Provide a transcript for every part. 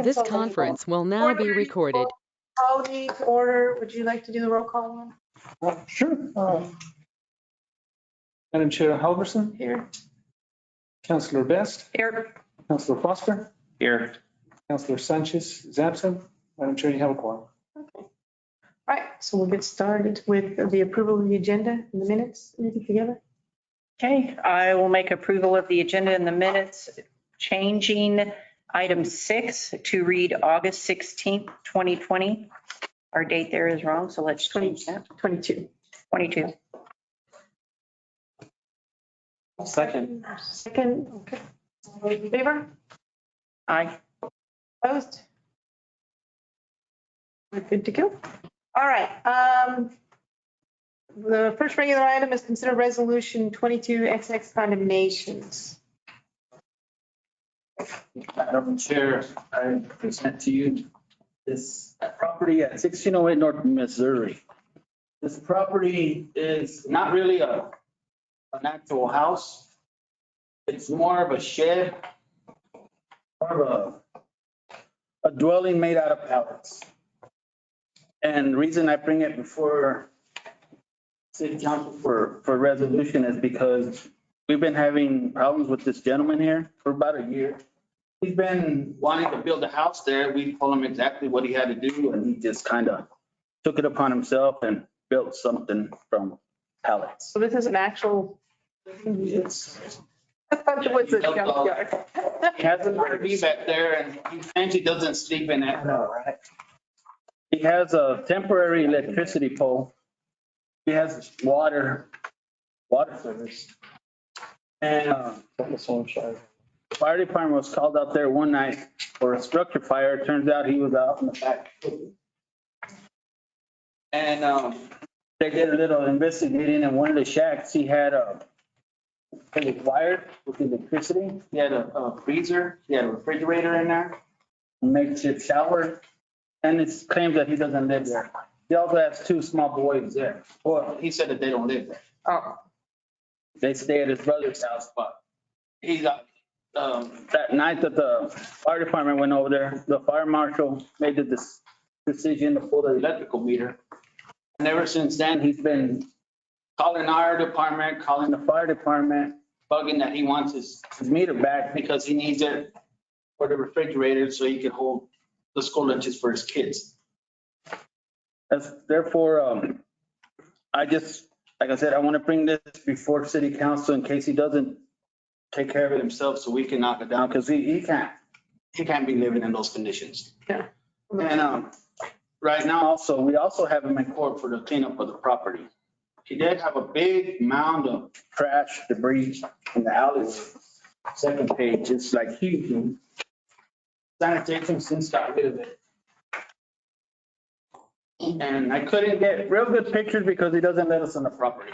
This conference will now be recorded. Call the to order. Would you like to do the roll call one? Sure. Madam Chair Halverson, Here. Councillor Best, Here. Councillor Foster, Here. Councillor Sanchez is absent. Madam Chair, you have a quorum. Okay. All right, so we'll get started with the approval of the agenda and the minutes. Anything together? Okay, I will make approval of the agenda in the minutes, changing item 6 to read August 16th, 2020. Our date there is wrong, so let's change that. 22. 22. Second. Second, okay. All those in favor? Aye. Opposed? We're good to go. All right. The first regular item is consider resolution 22XX condemnations. Madam Chair, I present to you this property at 1608 North Missouri. This property is not really an actual house. It's more of a shed, more of a dwelling made out of pallets. And the reason I bring it before City Council for resolution is because we've been having problems with this gentleman here for about a year. He's been wanting to build a house there. We told him exactly what he had to do, and he just kind of took it upon himself and built something from pallets. So this is an actual. It's- I thought it was a junkyard. He has an RV back there, and he claims he doesn't sleep in it. He has a temporary electricity pole. He has water service. And fire department was called out there one night for a structure fire. It turns out he was out in the back. And they did a little investigating, and one of the shacks, he had it was wired with electricity. He had a freezer, he had a refrigerator in there, a makeshift shower, and it claims that he doesn't live there. He also has 2 small boys there. Well, he said that they don't live there. Oh, They stay at his brother's house, but he got, that night that the fire department went over there, the fire marshal made the decision to pull the electrical meter. And ever since then, he's been calling our department, calling the fire department, bugging that he wants his meter back because he needs it for the refrigerator so he can hold the school lunches for his kids. Therefore, I just, like I said, I want to bring this before city council in case he doesn't take care of it himself so we can knock it down because he can't be living in those conditions. yeah. And right now also, we also have him in court for the cleanup of the property. He did have a big mound of trash debris in the alleyway. Second page, it's like huge. Sanitation since got rid of it. And I couldn't get real good pictures because he doesn't let us on the property.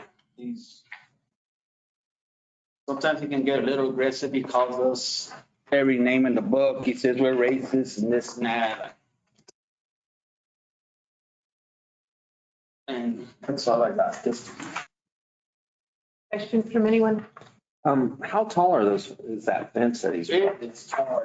Sometimes he can get a little aggressive. He calls us every name in the book. He says we're racist and this and that. And that's all I got. Just Question from anyone? How tall are those, is that fence that he's? it's tall.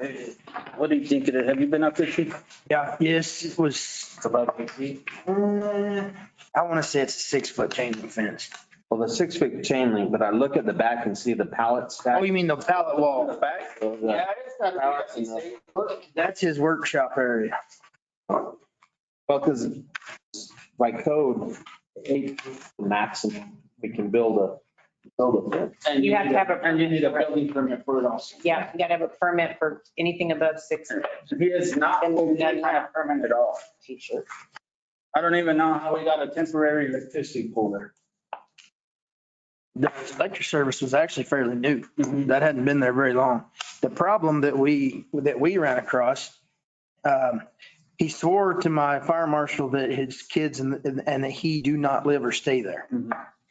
What do you think of it? Have you been up there, Chief? Yeah, yes, it was, It's about 8 feet. I want to say it's a 6-foot chain link fence. Well, the 6-foot chain link, but I look at the back and see the pallet stack. Oh, you mean the pallet wall? Back? So the- Yeah, it's got Pallets a and That's his workshop area. Well, because by code, 8 feet is the maximum we can build a fence. And You have to have a and you need a building permit for it also. Yeah, you got to have a permit for anything above 6 feet. He is not, he doesn't have a permit at all. T-shirt. I don't even know how we got a temporary electricity pole there. The electric service was actually fairly new. That hadn't been there very long. The problem that we ran across, he swore to my fire marshal that his kids and that he do not live or stay there.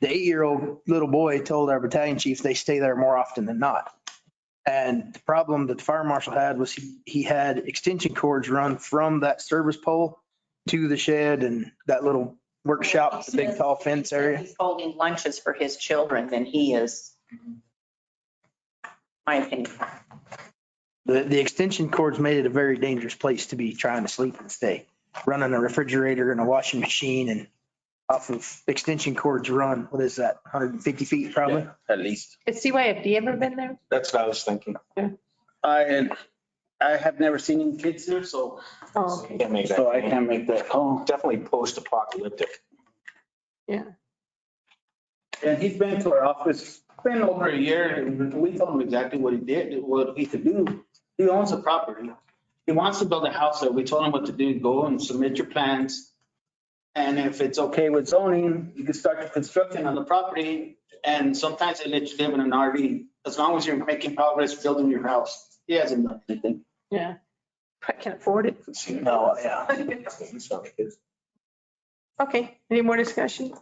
The 8-year-old little boy told our battalion chief they stay there more often than not. And the problem that the fire marshal had was he had extension cords run from that service pole to the shed and that little workshop, the big tall fence area. He's holding lunches for his children than he is. My opinion. The extension cords made it a very dangerous place to be trying to sleep and stay. Running a refrigerator and a washing machine and off of extension cords run, what is that, 150 feet probably? At least. Has CYFD ever been there? That's what I was thinking. I have never seen any kids there, so Oh, okay. Can't make that. I can't make that call. Definitely post-apocalyptic. Yeah. And he's been to our office, it's been over a year, and we told him exactly what he did, what he could do. He owns the property. He wants to build a house there. We told him what to do, go and submit your plans. And if it's okay with zoning, you can start the construction on the property. And sometimes they let you live in an RV, as long as you're making progress building your house. He hasn't done anything. Yeah. I can't afford it. No, yeah. Okay, any more discussion?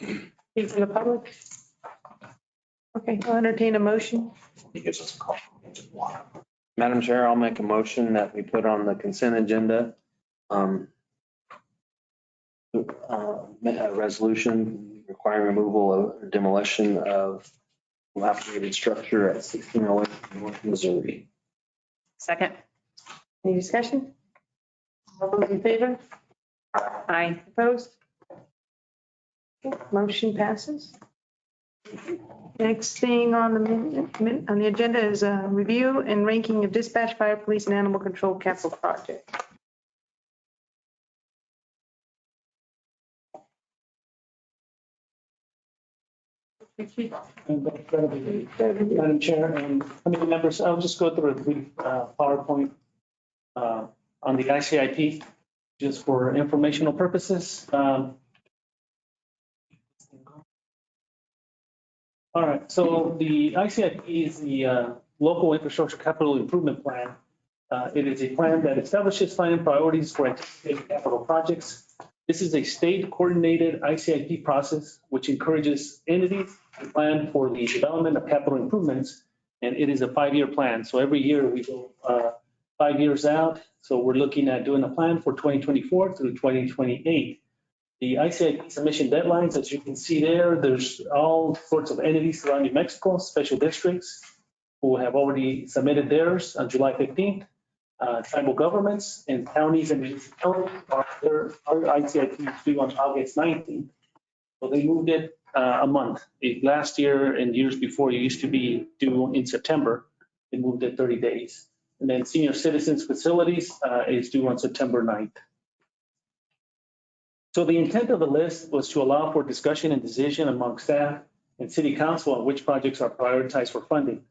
Speak from the public? Okay, I'll entertain a motion. He gives us a call. Madam Chair, I'll make a motion that we put on the consent agenda, a resolution requiring removal or demolition of dilapidated structure at 1608 North Missouri. Second. Any discussion? All those in favor? Aye. Opposed? Okay, motion passes. Next thing on the agenda is a review and ranking of dispatch, fire, police, and animal control capital project. Madam Chair and committee members, I'll just go through a brief PowerPoint on the ICIP, just for informational purposes. All right, so the ICIP is the Local Infrastructure Capital Improvement Plan. It is a plan that establishes funding priorities for anticipated capital projects. This is a state-coordinated ICIP process, which encourages entities to plan for the development of capital improvements, and it is a 5-year plan. So every year we go 5 years out. So we're looking at doing a plan for 2024 through 2028. The ICIP submission deadlines, as you can see there, there's all sorts of entities throughout New Mexico, special districts who have already submitted theirs on July 15th. Tribal governments and counties and municipalities are ICIP due on August 19th. So they moved it a month. Last year and years before, it used to be due in September. They moved it 30 days. And then senior citizens facilities is due on September 9th. So the intent of the list was to allow for discussion and decision among staff and city council on which projects are prioritized for funding.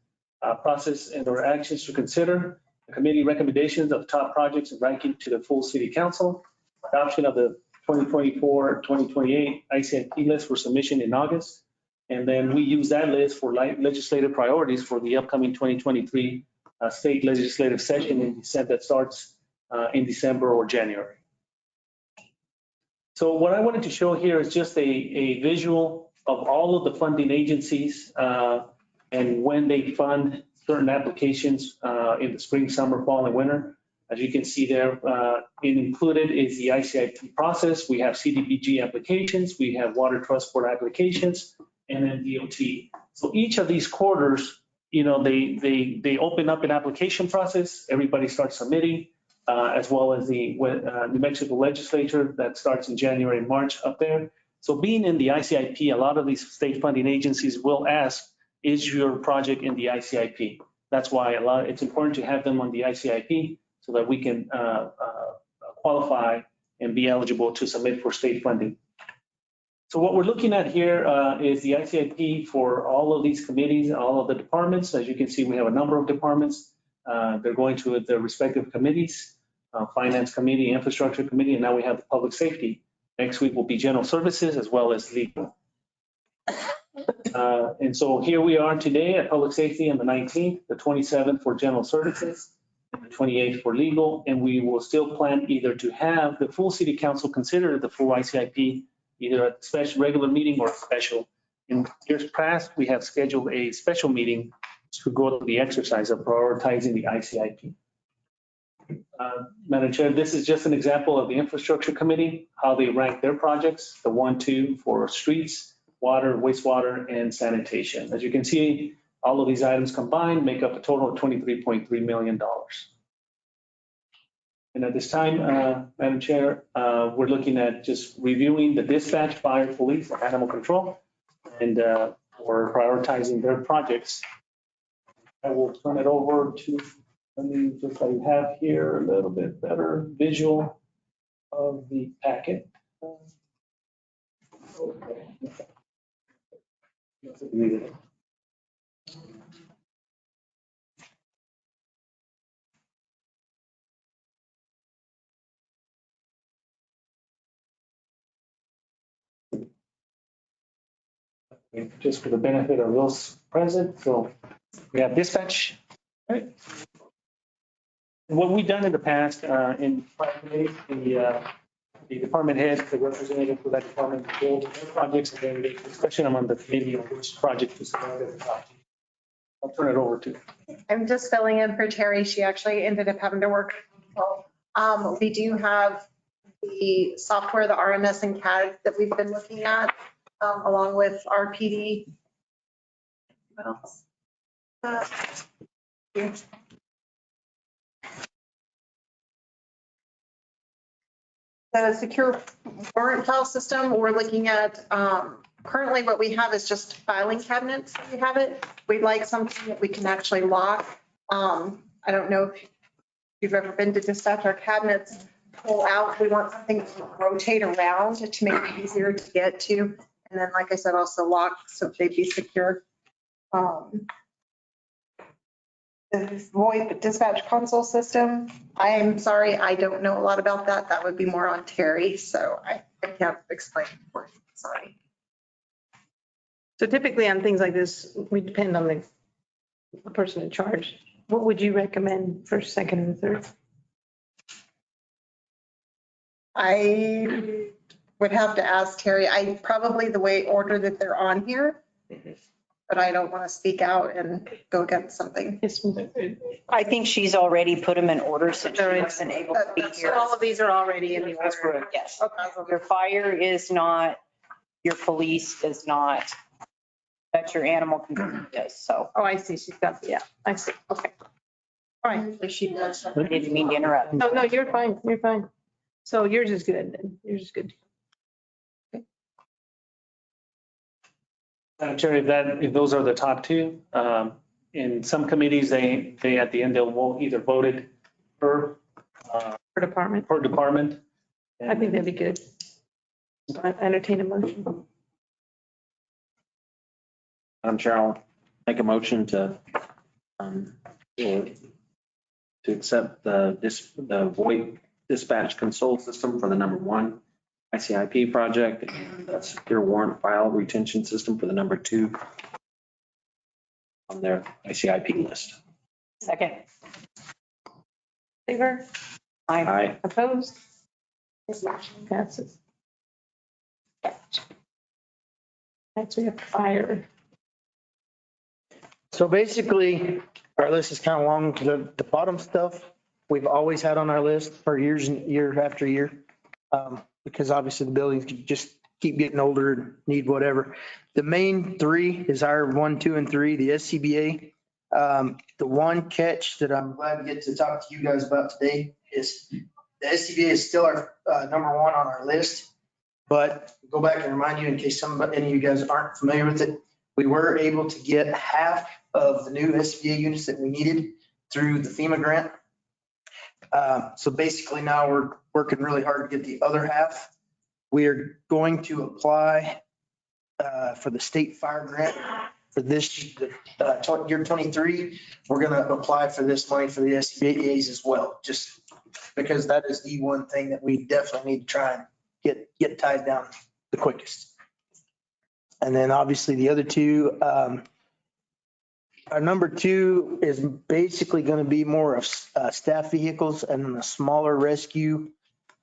Process and or actions to consider, the committee recommendations of top projects and ranking to the full city council, adoption of the 2024-2028 ICIP list for submission in August. And then we use that list for legislative priorities for the upcoming 2023 state legislative session in December that starts in December or January. So what I wanted to show here is just a visual of all of the funding agencies and when they fund certain applications in the spring, summer, fall, and winter. As you can see there, included is the ICIP process. We have CDBG applications, we have Water Trust Board applications, and then DOT. So each of these quarters, you know, they open up an application process. Everybody starts submitting, as well as the New Mexico legislature that starts in January and March up there. So being in the ICIP, a lot of these state funding agencies will ask, is your project in the ICIP? That's why it's important to have them on the ICIP so that we can qualify and be eligible to submit for state funding. So what we're looking at here is the ICIP for all of these committees, all of the departments. As you can see, we have a number of departments. They're going to their respective committees, Finance Committee, Infrastructure Committee, and now we have the Public Safety. Next week will be General Services as well as Legal. And so here we are today at Public Safety on the 19th, the 27th for General Services, and the 28th for Legal. And we will still plan either to have the full City Council consider the full ICIP, either a special regular meeting or special. In years past, we have scheduled a special meeting to go through the exercise of prioritizing the ICIP. Madam Chair, this is just an example of the Infrastructure Committee, how they rank their projects, the 1, 2 for streets, water, wastewater, and sanitation. As you can see, All of these items combined make up a total of $23.3 million. And at this time, Madam Chair, we're looking at just reviewing the dispatch, fire, police, and animal control, and we're prioritizing their projects. I will turn it over to, let me just so you have here a little bit better visual of the packet. Just for the benefit of those present, so we have dispatch. Right. What we've done in the past, in the department heads, the representative for that department, build their projects, and then the discussion among the committee on which project to select. I'll turn it over to. I'm just filling in for Terry. She actually ended up having to work. We do have the software, the RMS and CAD that we've been looking at, along with RPD. What else? Here. The secure warrant file system, we're looking at, currently what we have is just filing cabinets. We have it. We'd like something that we can actually lock. I don't know if you've ever been to dispatch our cabinets, pull out. We want something to rotate around to make it easier to get to. And then, like I said, also lock so they'd be secure. The VoIP dispatch console system, I am sorry, I don't know a lot about that. That would be more on Terry, so I can't explain it for you. Sorry. So typically on things like this, we depend on the person in charge. What would you recommend first, second, and third? I would have to ask Terry. I probably the way order that they're on here, but I don't want to speak out and go against something. Yes, I think she's already put them in order since she wasn't able to be So here. all of these are already in the That's order. correct. Yes. Okay. Your fire is not, your police is not, that's your animal control is, so. Oh, I see. She's got, yeah, I see. Okay. All right. She does. I didn't mean to interrupt. No, you're fine. You're fine. So yours is good then. Yours is good. Chair, if those are the top two, in some committees, they at the end, they'll either voted per For department. department. I think that'd be good. I entertain a motion. Madam Chair, I'll make a motion to accept the VoIP dispatch console system for the number 1 ICIP project, and that's secure warrant file retention system for the number 2 on their ICIP list. Second. Favor? Aye. Opposed? This motion passes. Next we have fire. So basically, our list is kind of long. The bottom stuff we've always had on our list for years and year after year. Because obviously the buildings just keep getting older and need whatever. The main 3 is our 1, 2, and 3, the SCBA. The one catch that I'm glad to get to talk to you guys about today is the SCBA is still our number 1 on our list. But go back and remind you in case any of you guys aren't familiar with it, we were able to get half of the new SCBA units that we needed through the FEMA grant. So basically now we're working really hard to get the other half. We are going to apply for the state fire grant for this year 23. We're going to apply for this money for the SCBA's as well, just because that is the one thing that we definitely need to try and get tied down the quickest. And then obviously the other 2, our number 2 is basically going to be more of staff vehicles and then the smaller rescue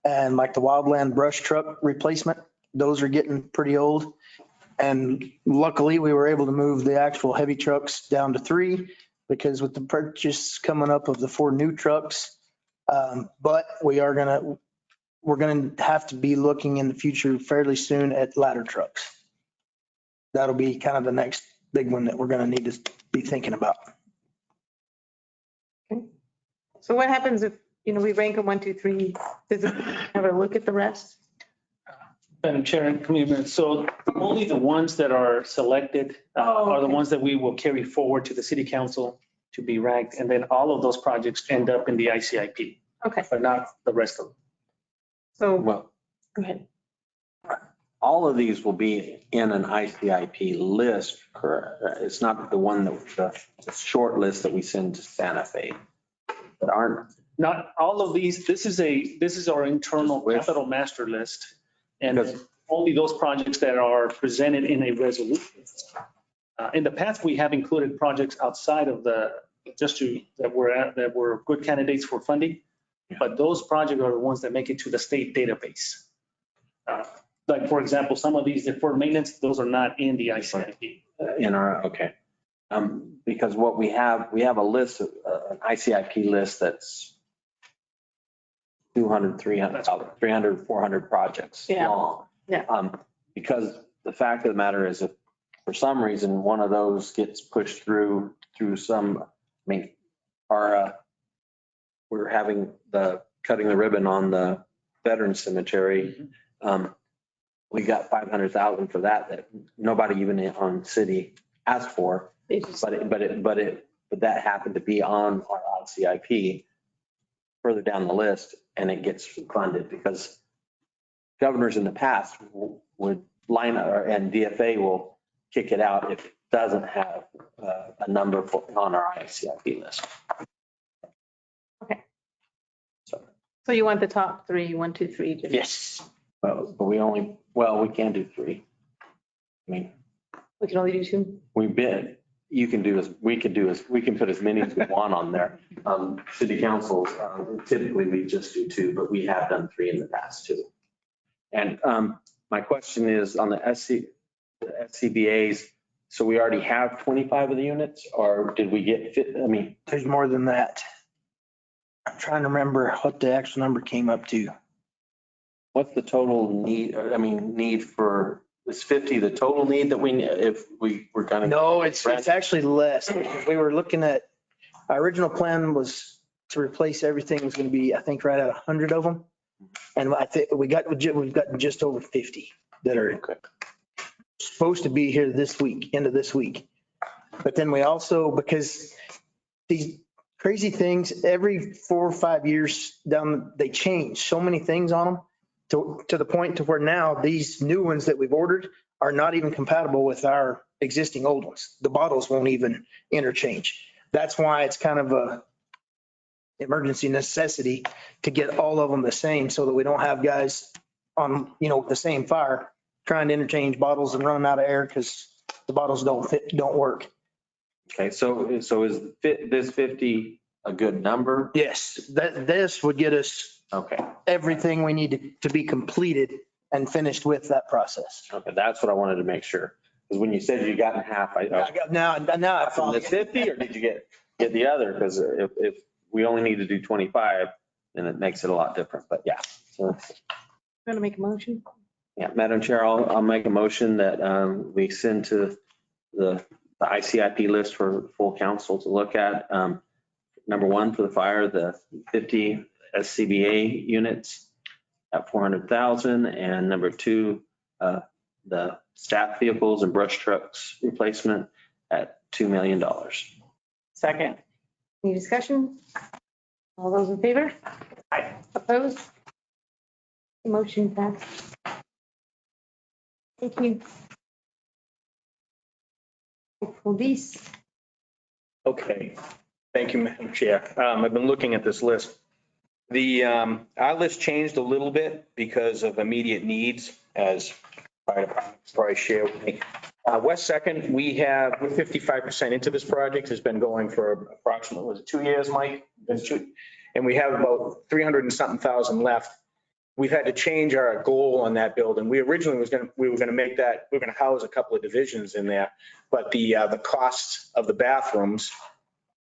and like the wildland brush truck replacement. Those are getting pretty old. And luckily we were able to move the actual heavy trucks down to 3 because with the purchase coming up of the 4 new trucks. But we're going to have to be looking in the future fairly soon at ladder trucks. That'll be kind of the next big one that we're going to need to be thinking about. So what happens if, we rank them 1, 2, 3? Does it have a look at the rest? Madam Chair and committee members, so only the ones that are selected are the okay. ones that we will carry forward to the city council to be ranked. And then all of those projects end up in the ICIP, Okay, but not the rest of them. so Well, go ahead. all of these will be in an ICIP list, correct? It's not the one the short list that we send to Santa Fe that aren't. Not all of these, this is our internal capital master list. And Because- only those projects that are presented in a resolution. In the past, we have included projects outside of that were good candidates for funding. But those projects are the ones that make it to the state database. Like, for example, some of these deferred maintenance, those are not in the ICIP. In our, okay. Because what we have a list, an ICIP list that's 200, 300, 400 projects Yeah. long. Yeah. Because the fact of the matter is if for some reason one of those gets pushed through some, we're having cutting the ribbon on the veteran cemetery. We got 500,000 for that nobody even on city asked for. They just- But that happened to be on our ICIP further down the list and it gets funded because governors in the past would line and DFA will kick it out if it doesn't have a number on our ICIP list. Okay. So, So you want the top 3, 1, 2, 3? just- Yes. but we can do 3. I mean, We can only do 2? we can put as many as we want on there. City councils, typically we just do 2, but we have done 3 in the past too. And my question is on the SCBA's, so we already have 25 of the units or did we get, There's more than that. I'm trying to remember what the actual number came up to. what's the total need for, is 50 the total need that if we were kind of. No, it's actually less. We were looking at, our original plan was to replace everything was going to be, I think, right at 100 of them. And I think we've gotten just over 50 that are supposed to be here this week, end of this week. But then we also, because these crazy things, every 4 or 5 years down, they change so many things on them to the point to where now these new ones that we've ordered are not even compatible with our existing old ones. The bottles won't even interchange. That's why it's kind of a emergency necessity to get all of them the same so that we don't have guys on, the same fire trying to interchange bottles and running out of air because the bottles don't work. Okay, so is this 50 a good number? Yes, this would get us Okay, everything we need to be completed and finished with that process. okay, that's what I wanted to make sure. Because when you said you got in half, Now I from the 50 or did you get the other? Because if we only need to do 25, then it makes it a lot different, but yeah. So, Want to make a motion? yeah, Madam Chair, I'll make a motion that we send to the ICIP list for full council to look at. Number 1 for the fire, the 50 SCBA units at 400,000, and number 2, the staff vehicles and brush trucks replacement at $2 million. Second. Any discussion? All those in favor? Aye. Opposed? Motion passed. Thank you. Police. Okay, thank you, Madam Chair. I've been looking at this list. Our list changed a little bit because of immediate needs, as fire departments probably share with me. West Second, we're 55% into this project, has been going for approximately, was it 2 years, Mike? And we have about 300 and something thousand left. We've had to change our goal on that building. We originally we were going to house a couple of divisions in there, but the costs of the bathrooms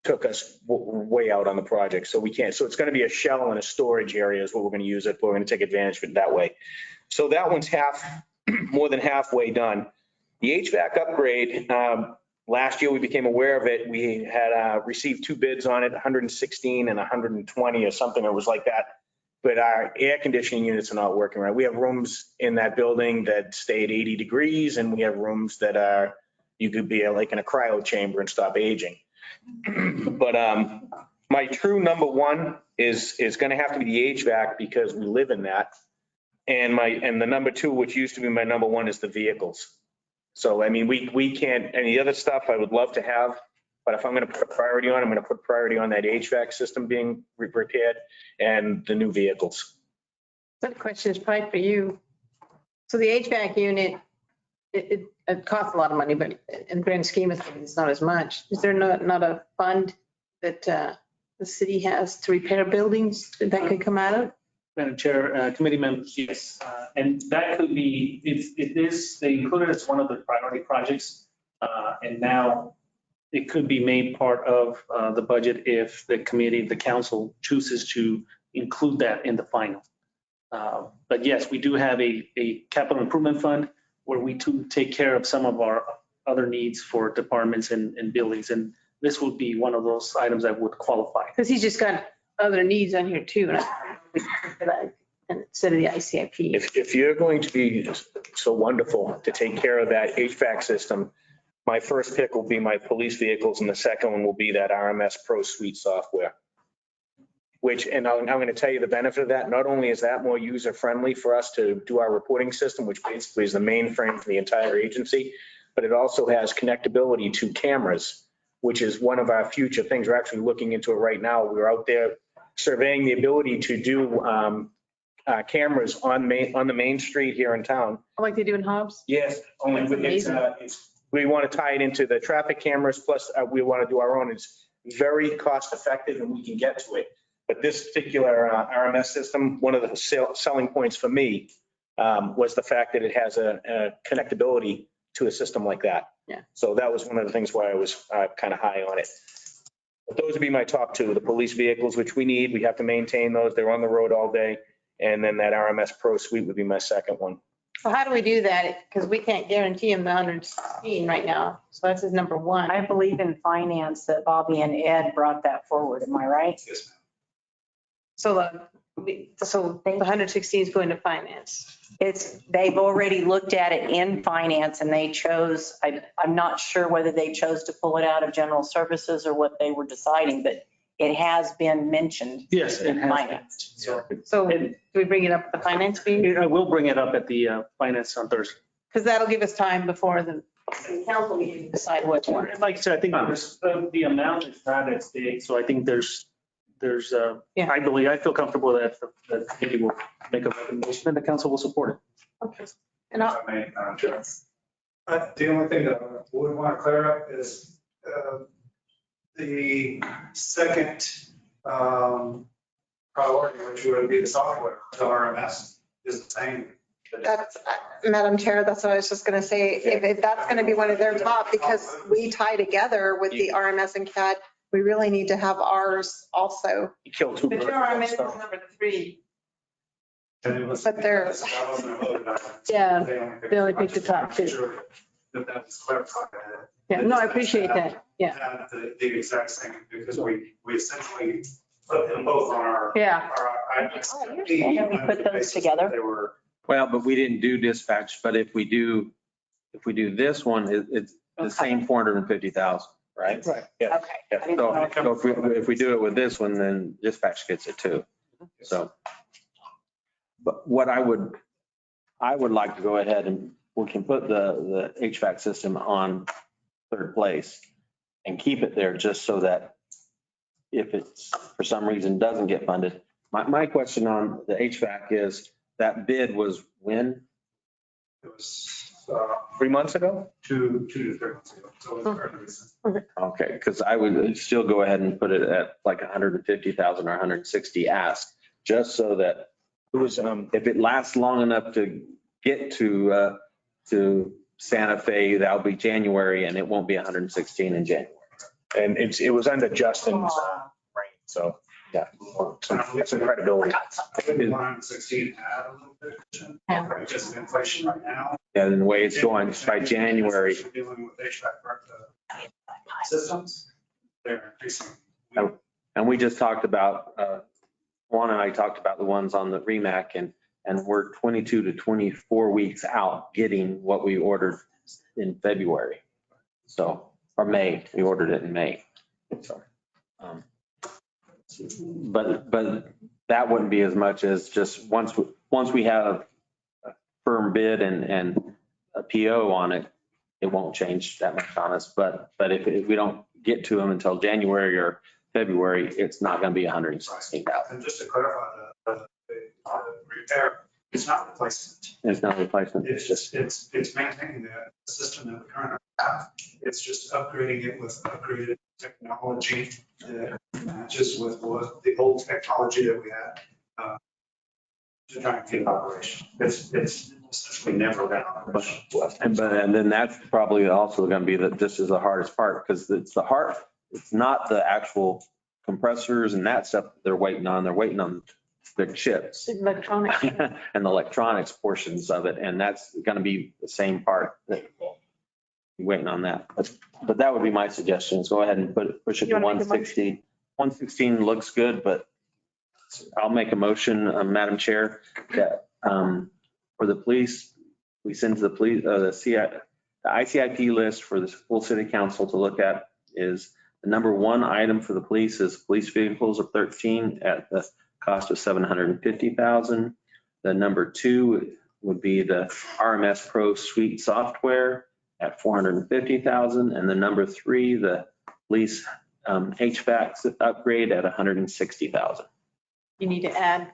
took us way out on the project. So we can't, so it's going to be a shell and a storage area is what we're going to use it for. We're going to take advantage of it that way. So that one's more than halfway done. The HVAC upgrade, Last year, we became aware of it. We had received 2 bids on it, 116 and 120 or something. It was like that. But our air conditioning units are not working right. We have rooms in that building that stay at 80 degrees, and we have rooms that are, you could be like in a cryo chamber and stop aging. But my true number one is going to have to be the HVAC because we live in that. And the number two, which used to be my number one, is the vehicles. So, I mean, we can't, any other stuff I would love to have, but if I'm going to put a priority on, I'm going to put priority on that HVAC system being repaired and the new vehicles. That question is probably for you. So the HVAC unit, it costs a lot of money, but in the grand scheme of things, it's not as much. Is there not a fund that the city has to repair buildings that could come out of? Madam Chair, committee members, yes. And that could be, they included as one of the priority projects. And now it could be made part of the budget if the committee, the council chooses to include that in the final. But yes, we do have a capital improvement fund where we too take care of some of our other needs for departments and buildings. And this would be one of those items that would qualify. Because he's just got other needs on here too. And instead of the ICIP. If you're going to be so wonderful to take care of that HVAC system, my first pick will be my police vehicles and the second one will be that RMS Pro Suite software. And I'm going to tell you the benefit of that. Not only is that more user friendly for us to do our reporting system, which basically is the mainframe for the entire agency, but it also has connectability to cameras, which is one of our future things. We're actually looking into it right now. We're out there surveying the ability to do cameras on the main street here in town. Like they do in Hobbs? Yes, only we want to tie it into the traffic cameras, plus we want to do our own. It's very cost effective and we can get to it. But this particular RMS system, one of the selling points for me was the fact that it has a connectability to a system like that. Yeah. So that was one of the things why I was kind of high on it. But those would be my top two, the police vehicles, which we need. We have to maintain those. They're on the road all day. And then that RMS Pro Suite would be my second one. So how do we do that? Because we can't guarantee him the 116 right now. So that's his number one. I believe in finance that Bobby and Ed brought that forward. Am I right? Yes, So the 116 is going to finance. They've already looked at it in finance and they chose, I'm not sure whether they chose to pull it out of general services or what they were deciding, but it has been mentioned. Yes, it has. Finance. So do we bring it up at the finance meeting? I will bring it up at the finance on Thursday. Because that'll give us time before the council meeting to decide which one. Like I said, I think the amount is not as big, so I think there's Yeah. I feel comfortable that the committee will make a recommendation and the council will support it. Okay. And I'll, The only thing that I would want to clear up is the second priority, which would be the software, the RMS, is the same. That's, Madam Chair, that's what I was just going to say. If that's going to be one of their top, because we tie together with the RMS and CAD, we really need to have ours also. You kill two but birds your with one RMS is stone. number 3. But there's- That wasn't a voted item. Yeah, they only picked the top two. That was clarified. Yeah, no, I appreciate that. Yeah. The exact same, because we essentially put them both on our. Yeah. Can we put those together? They were. Well, but we didn't do dispatch, but if we do this one, it's the same 450,000, right? Right. Yeah. Okay. I didn't know. So if we do it with this one, then dispatch gets it too. So, but what I would like to go ahead and we can put the HVAC system on third place and keep it there just so that if it's for some reason doesn't get funded. My question on the HVAC is that bid was when? It was 3 months ago? 2 to 3 months ago. So it was fairly recent. Okay, because I would still go ahead and put it at like 150,000 or 160 ask, just so that It was, if it lasts long enough to get to Santa Fe, that'll be January and it won't be 116 in January. and it was under Justin's reign, so, yeah. Some credibility. 116 add a little bit. Just inflation right now. And the way it's going by January, Dealing with HVAC, systems, they're increasing. And we just talked about, Juan and I talked about the ones on the REMAC and we're 22 to 24 weeks out getting what we ordered in February. So, or May, we ordered it in May. So, but that wouldn't be as much as just once we have a firm bid and a PO on it, it won't change that much on us. But if we don't get to them until January or February, it's not going to be 116,000. And just to clarify, the repair is not replacement. It's not replacement. It's just, it's maintaining the system that we currently have. It's just upgrading it with upgraded technology that matches with what the old technology that we had. To try and keep operation. It's essentially never been operational. And then that's probably also going to be that this is the hardest part because it's not the actual compressors and that stuff that they're waiting on. They're waiting on the chips Electronic. and the electronics portions of it. And that's going to be the same part that you're waiting on that. But that would be my suggestion. Go ahead and push it to You wanna make a 160. 116 looks good, but I'll make a motion, Madam Chair, that for the police, we send to the police, the ICIP list for the full city council to look at is the number one item for the police is police vehicles of 13 at the cost of 750,000. The number two would be the RMS Pro Suite software at 450,000. And the number three, the police HVAC upgrade at 160,000. You need to add,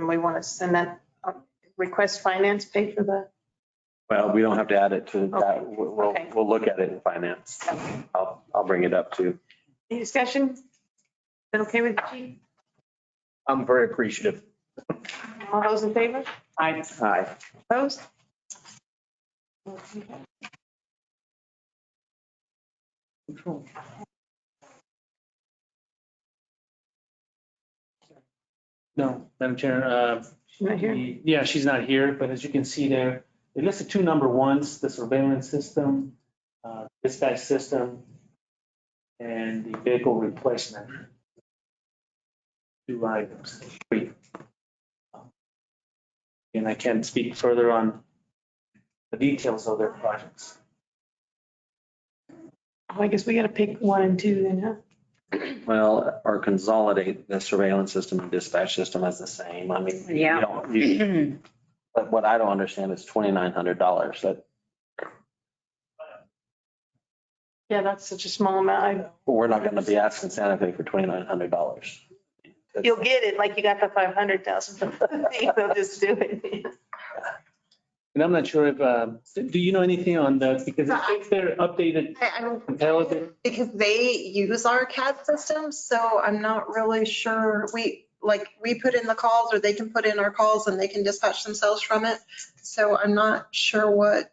we want to send that, request finance pay for the, Well, we don't have to add it to that. Okay. We'll look at it in finance. I'll bring it up too. any discussion? Is that okay with you, Chief? I'm very appreciative. All those in favor? Aye. Opposed? No, Madam Chair, She's not here. yeah, she's not here, but as you can see there, they listed two number ones, the surveillance system, dispatch system, and the vehicle replacement. Two items. And I can't speak further on the details of their projects. Oh, I guess we got to pick one and two then, huh? Well, or consolidate the surveillance system and dispatch system as the same. I mean, Yeah. But what I don't understand is $2,900. That Yeah, that's such a small amount. we're not going to be asking Santa Fe for $2,900. You'll get it like you got the 500,000. They'll just do it. And I'm not sure if, do you know anything on the, because it's their updated I'm comparative. because they use our CAD system, so I'm not really sure. We put in the calls or they can put in our calls and they can dispatch themselves from it. So I'm not sure what.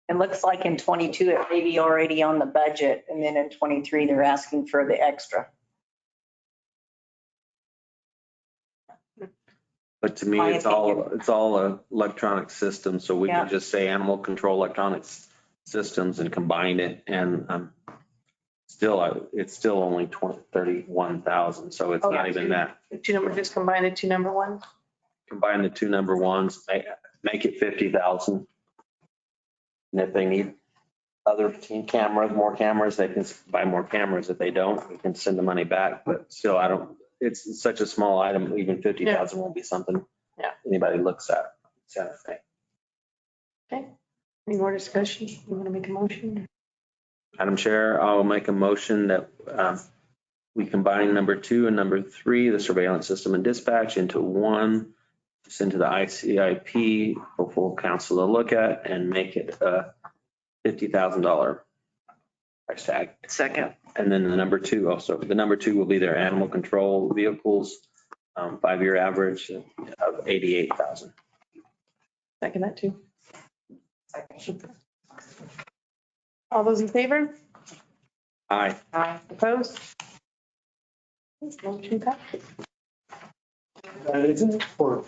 It looks like in 22, it may be already on the budget, and then in 23, they're asking for the extra. But to me, My it's all a electronic system, so we Yeah. can just say animal control electronics systems and combine it. And it's still only 31,000, so it's Oh, not yeah. even that. The two number, just combine the two number ones. Combine the two number ones, make it 50,000. And if they need other cameras, more cameras, they can buy more cameras. If they don't, we can send the money back. But still, it's such a small item, even 50,000 won't be something Yeah. anybody looks at. Santa Fe. Okay. Any more discussion? You want to make a motion? Madam Chair, I'll make a motion that we combine number two and number three, the surveillance system and dispatch, into one, send to the ICIP for full council to look at and make it a $50,000 price tag. Second. And then the number two also, the number two will be their animal control vehicles, 5-year average of 88,000. Second that too. All those in favor? Aye. Opposed? Motion passes. Isn't it for?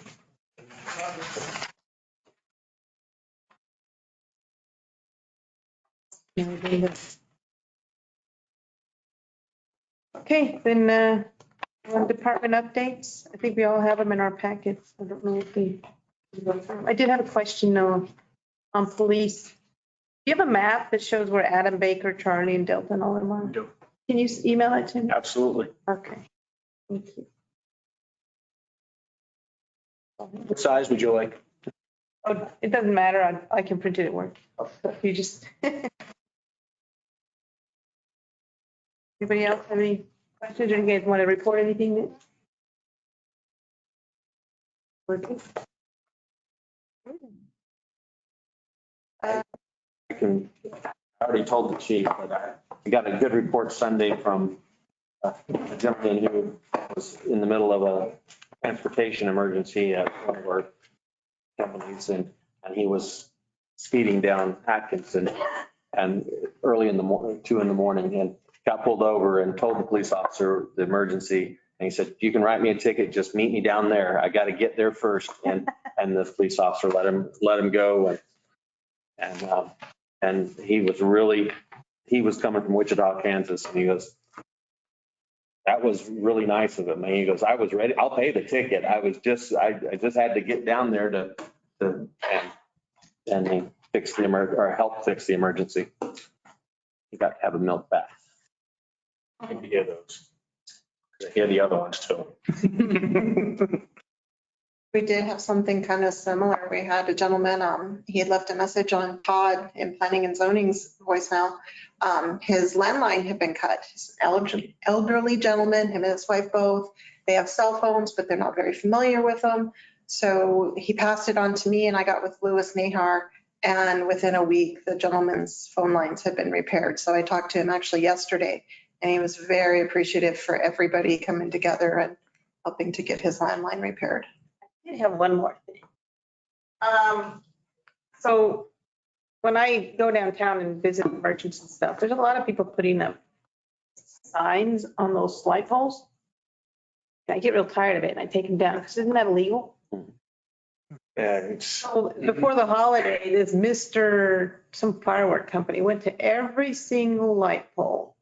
Okay, then on department updates, I think we all have them in our packets. I don't know if they. I did have a question though on police. Do you have a map that shows where Adam Baker, Charlie, and Delta and all of them are? Do. Can you email it to me? Absolutely. Okay. Thank you. What size would you like? Oh, it doesn't matter. I can print it at work. You just. Anybody else have any questions or you guys want to report anything? Working? I already told the chief that I got a good report Sunday from a gentleman who was in the middle of a transportation emergency at one of our companies and he was speeding down Atkinson and early in the morning, 2 a.m, and got pulled over and told the police officer the emergency. And he said, you can write me a ticket, just meet me down there. I got to get there first. And the police officer let him go. And he was coming from Wichita, Kansas. And he goes, that was really nice of him. And he goes, I was ready. I'll pay the ticket. I just had to get down there and he fixed or helped fix the emergency. He got to have a milk bath. I can hear those. I hear the other ones too. We did have something kind of similar. We had a gentleman, he had left a message on Todd in Planning and Zoning's voicemail. His landline had been cut. He's an elderly gentleman, him and his wife both. They have cell phones, but they're not very familiar with them. So he passed it on to me and I got with Louis Nahar. And within a week, the gentleman's phone lines had been repaired. So I talked to him actually yesterday and he was very appreciative for everybody coming together and helping to get his landline repaired. I have one more thing. So when I go downtown and visit merchants and stuff, there's a lot of people putting up signs on those light poles. And I get real tired of it and I take them down because isn't that illegal? Yeah, So before the holiday, this some firework company went to every single light pole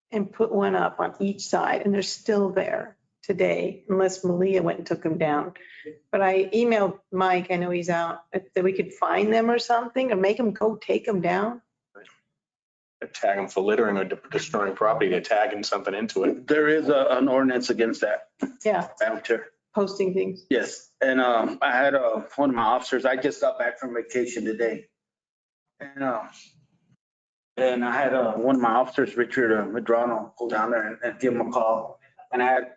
and put one up on each side and they're still there today, unless Malia went and took them down. But I emailed Mike, I know he's out, that we could find them or something or make them go take them down. tag them for littering or destroying property. They're tagging something into it. There is an ordinance against that. Yeah, Madam Chair. posting things. Yes, and I had one of my officers, I just got back from vacation today. And I had one of my officers, Richard Medrano, go down there and give him a call. And I had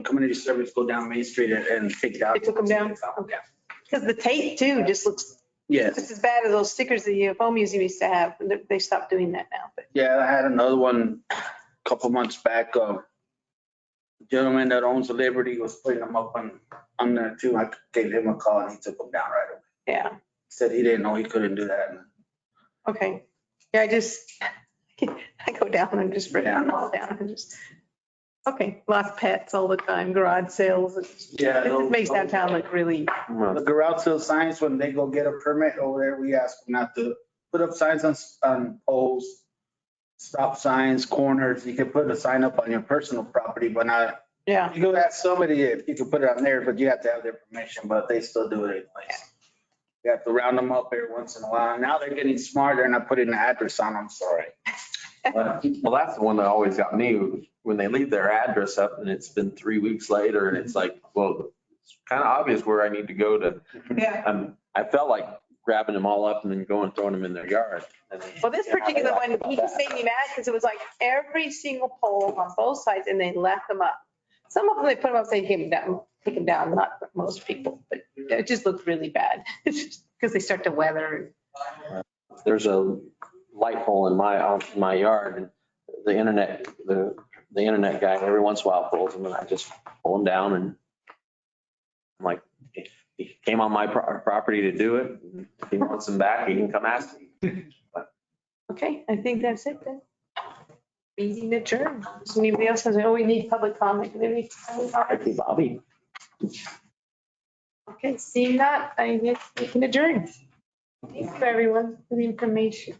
community service go down Main Street and take down. They took them down? Okay. Because the tape too just looks Yes, just as bad as those stickers the UFO museum used to have. They stopped doing that now, but. yeah, I had another one a couple months back. Gentleman that owns the Liberty was putting them up on there too. I gave him a call and he took them down right away. Yeah, Said he didn't know he couldn't do that. okay. Yeah, I go down and just bring them all down and just, okay, lost pets all the time, garage sales. Yeah. It just makes downtown look really, The garage sale signs, when they go get a permit over there, we ask them not to put up signs on poles, stop signs, corners. You can put a sign up on your personal property, but not, yeah. you go ask somebody if you can put it on there, but you have to have their permission, but they still do it anyways. You have to round them up every once in a while. Now they're getting smarter and I'm putting an address on them, sorry. Well, that's the one that always got me, when they leave their address up and it's been 3 weeks later and it's like, well, it's kind of obvious where I need to go to. Yeah. I felt like grabbing them all up and then going and throwing them in their yard. Well, this particular one, he just made me mad because it was like every single pole on both sides and they left them up. Some of them, they put them up, they take them down, not most people, but it just looked really bad. It's just because they start to weather. There's a light pole in my yard and the internet guy every once in a while pulls them and I just pull them down and I'm like, if he came on my property to do it. If he wants them back, he can come ask me. Okay, I think that's it then. Meeting adjourned. Does anybody else has, we need public comment. Maybe public comment? Hey, Bobby. Okay, seeing that, I guess we can adjourn. Thanks for everyone for the information.